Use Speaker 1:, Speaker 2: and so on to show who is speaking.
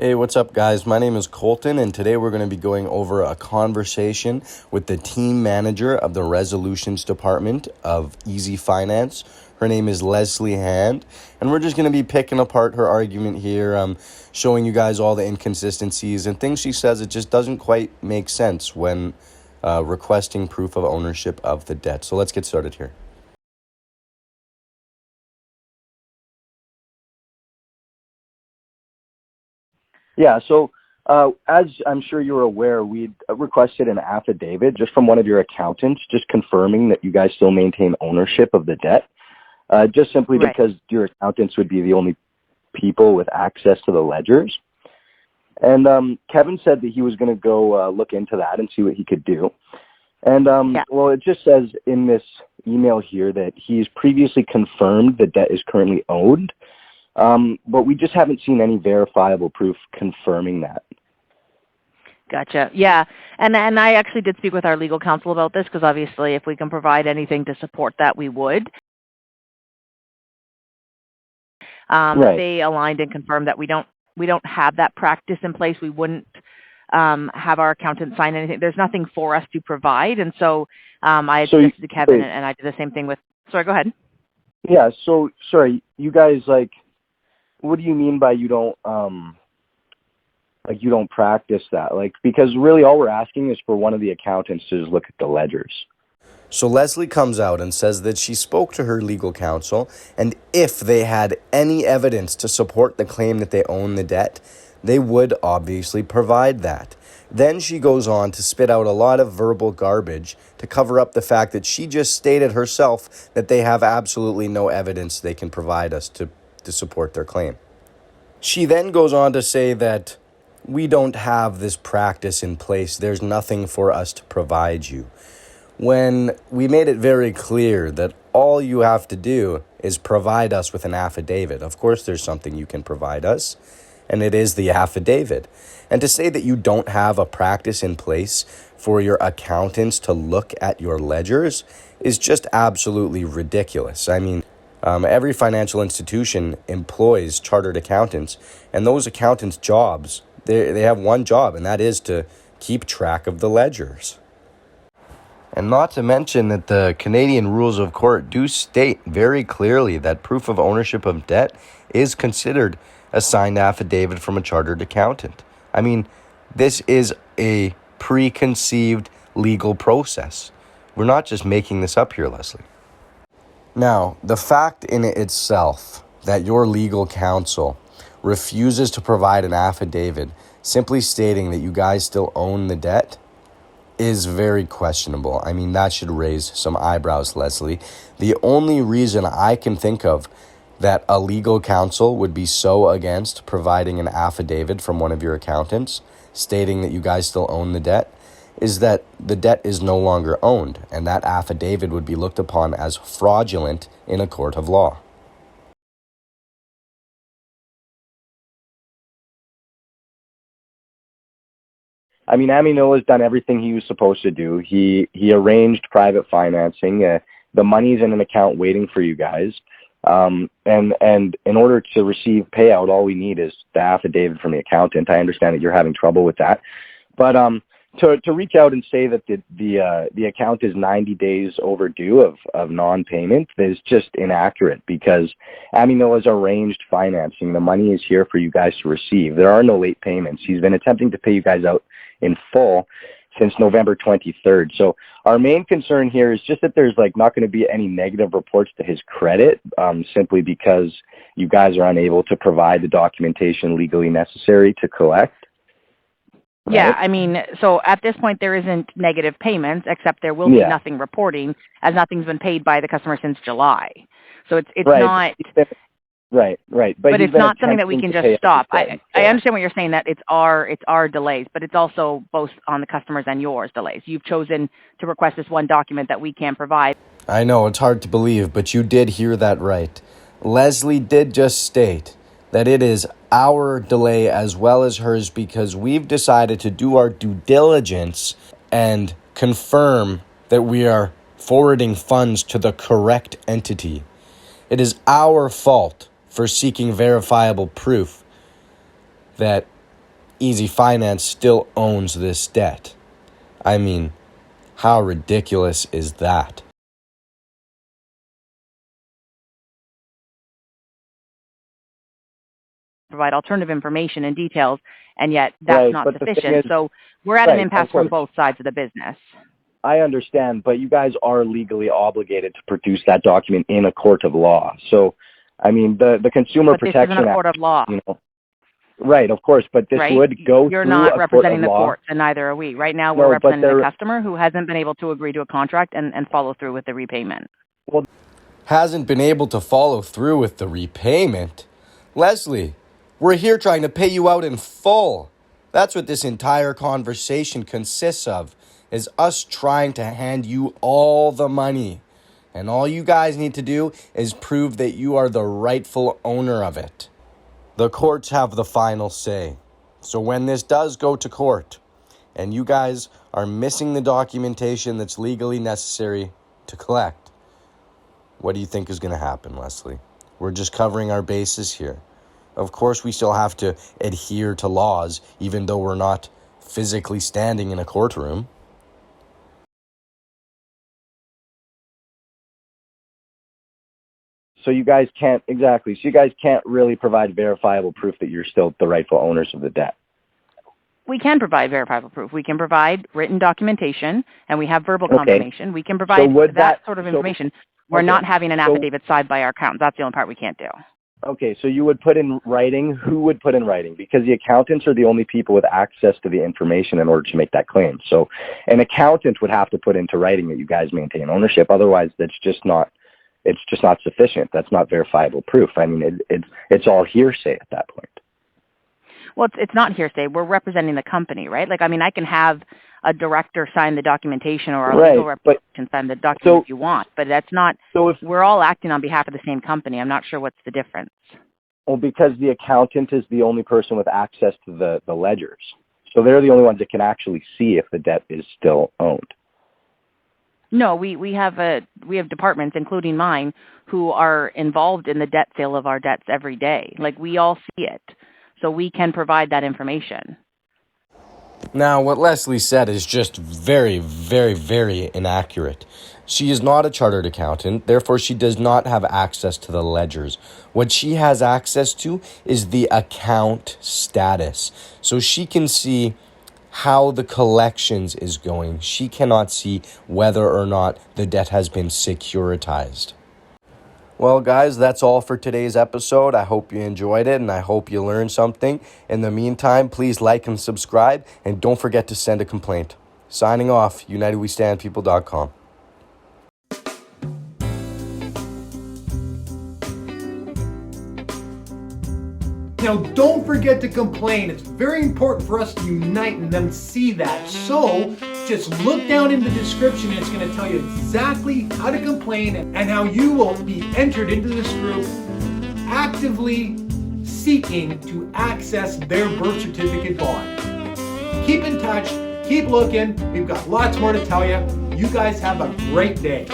Speaker 1: Hey, what's up, guys? My name is Colton, and today we're going to be going over a conversation with the team manager of the resolutions department of Easy Finance. Her name is Leslie Hand, and we're just going to be picking apart her argument here, showing you guys all the inconsistencies and things she says it just doesn't quite make sense when requesting proof of ownership of the debt. So let's get started here.
Speaker 2: Yeah, so as I'm sure you're aware, we requested an affidavit just from one of your accountants, just confirming that you guys still maintain ownership of the debt, just simply
Speaker 3: Right.
Speaker 2: because your accountants would be the only people with access to the ledgers. And Kevin said that he was going to go look into that and see what he could do. And,
Speaker 3: Yeah.
Speaker 2: well, it just says in this email here that he's previously confirmed the debt is currently owed, but we just haven't seen any verifiable proof confirming that.
Speaker 3: Gotcha. Yeah. And I actually did speak with our legal counsel about this because obviously if we can provide anything to support that, we would.
Speaker 2: Right.
Speaker 3: They aligned and confirmed that we don't have that practice in place. We wouldn't have our accountant sign anything. There's nothing for us to provide. And so I had suggested to Kevin, and I did the same thing with, sorry, go ahead.
Speaker 2: Yeah, so, sorry, you guys, what do you mean by you don't practice that? Because really all we're asking is for one of the accountants to just look at the ledgers.
Speaker 1: So Leslie comes out and says that she spoke to her legal counsel, and if they had any evidence to support the claim that they own the debt, they would obviously provide that. Then she goes on to spit out a lot of verbal garbage to cover up the fact that she just stated herself that they have absolutely no evidence they can provide us to support their claim. She then goes on to say that we don't have this practice in place. There's nothing for us to provide you, when we made it very clear that all you have to do is provide us with an affidavit. Of course, there's something you can provide us, and it is the affidavit. And to say that you don't have a practice in place for your accountants to look at your ledgers is just absolutely ridiculous. I mean, every financial institution employs chartered accountants, and those accountants' jobs, they have one job, and that is to keep track of the ledgers. And not to mention that the Canadian rules of court do state very clearly that proof of ownership of debt is considered a signed affidavit from a chartered accountant. I mean, this is a preconceived legal process. We're not just making this up here, Leslie. Now, the fact in itself that your legal counsel refuses to provide an affidavit simply stating that you guys still own the debt is very questionable. I mean, that should raise some eyebrows, Leslie. The only reason I can think of that a legal counsel would be so against providing an affidavit from one of your accountants stating that you guys still own the debt is that the debt is no longer owned, and that affidavit would be looked upon as fraudulent in a court of law.
Speaker 2: I mean, Amino's done everything he was supposed to do. He arranged private financing. The money's in an account waiting for you guys. And in order to receive payout, all we need is the affidavit from the accountant. I understand that you're having trouble with that, but to reach out and say that the account is 90 days overdue of non-payment is just inaccurate, because Amino has arranged financing. The money is here for you guys to receive. There are no late payments. He's been attempting to pay you guys out in full since November 23rd. So our main concern here is just that there's not going to be any negative reports to his credit, simply because you guys are unable to provide the documentation legally necessary to collect. Right?
Speaker 3: Yeah, I mean, so at this point there isn't negative payments, except there will be nothing reporting, as nothing's been paid by the customer since July. So it's
Speaker 2: right.
Speaker 3: not...
Speaker 2: Right.
Speaker 3: But it's not something that we can just stop. I understand what you're saying, that it's our delays, but it's also both on the customers and yours delays. You've chosen to request this one document that we can't provide.
Speaker 1: I know, it's hard to believe, but you did hear that right. Leslie did just state that it is our delay as well as hers because we've decided to do our due diligence and confirm that we are forwarding funds to the correct entity. It is our fault for seeking verifiable proof that Easy Finance still owns this debt. I mean, how ridiculous is that?
Speaker 3: Provide alternative information and details, and yet that's not sufficient. So we're at an impasse from both sides of the business.
Speaker 2: I understand, but you guys are legally obligated to produce that document in a court of law. So, I mean, the Consumer Protection Act,
Speaker 3: this isn't a court of law.
Speaker 2: Right, of course, but this would go
Speaker 3: You're
Speaker 2: through
Speaker 3: not
Speaker 2: a
Speaker 3: representing
Speaker 2: court of
Speaker 3: the
Speaker 2: law.
Speaker 3: courts, and neither are we. Right now, we're representing the customer who hasn't been able to agree to a contract and follow through with the repayment.
Speaker 2: Well,
Speaker 1: hasn't been able to follow through with the repayment? Leslie, we're here trying to pay you out in full. That's what this entire conversation consists of, is us trying to hand you all the money. And all you guys need to do is prove that you are the rightful owner of it. The courts have the final say. So when this does go to court, and you guys are missing the documentation that's legally necessary to collect, what do you think is going to happen, Leslie? We're just covering our bases here. Of course, we still have to adhere to laws, even though we're not physically standing in a courtroom.
Speaker 2: So you guys can't, exactly. So you guys can't really provide verifiable proof that you're still the rightful owners of the debt.
Speaker 3: We can provide verifiable proof. We can provide written documentation, and we have verbal confirmation. We can provide that sort of information. We're not having an affidavit signed by our accountants. That's the only part we can't do.
Speaker 2: Okay, so you would put in writing. Who would put in writing? Because the accountants are the only people with access to the information in order to make that claim. So an accountant would have to put into writing that you guys maintain ownership. Otherwise, it's just not sufficient. That's not verifiable proof. I mean, it's all hearsay at that point.
Speaker 3: Well, it's not hearsay. We're representing the company, right? Like, I mean, I can have a director sign the documentation, or a legal representative can sign the document if you want, but that's not. So if we're all acting on behalf of the same company, I'm not sure what's the difference.
Speaker 2: Well, because the accountant is the only person with access to the ledgers. So they're the only ones that can actually see if the debt is still owned.
Speaker 3: No, we have departments, including mine, who are involved in the debt sale of our debts every day. Like, we all see it. So we can provide that information.
Speaker 1: Now, what Leslie said is just very, very, very inaccurate. She is not a chartered accountant, therefore she does not have access to the ledgers. What she has access to is the account status. So she can see how the collections is going. She cannot see whether or not the debt has been securitized. Well, guys, that's all for today's episode. I hope you enjoyed it, and I hope you learned something. In the meantime, please like and subscribe, and don't forget to send a complaint. Signing off, UnitedWeStandPeople.com.
Speaker 4: Now, don't forget to complain. It's very important for us to unite and them see that. So, just look down in the description. It's going to tell you exactly how to complain and how you will be entered into this group actively seeking to access their birth certificate bond. Keep in touch. Keep looking. We've got lots more to tell you. You guys have a great day.